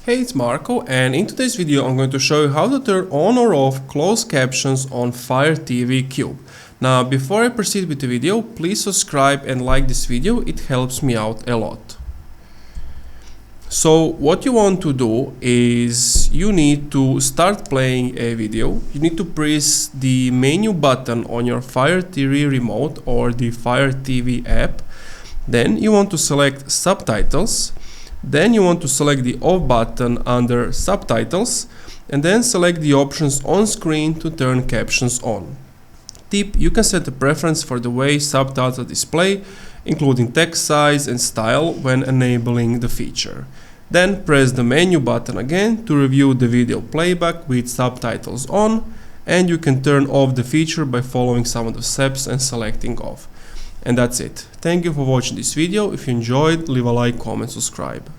Hey, it's Marco, and in today's video I'm going to show you how to turn on or off closed captions on Fire TV Cube. Now, before I proceed with the video, please subscribe and like this video, it helps me out a lot. So what you want to do is you need to start playing a video. You need to press the menu button on your Fire TV remote or the Fire TV app. Then you want to select subtitles. Then you want to select the off button under subtitles and then select the options on screen to turn captions on. Tip: you can set a preference for the way subtitles display, including text size and style when enabling the feature. Then press the menu button again to review the video playback with subtitles on, and you can turn off the feature by following some of the steps and selecting off. And that's it. Thank you for watching this video. If you enjoyed, leave a like, comment, subscribe.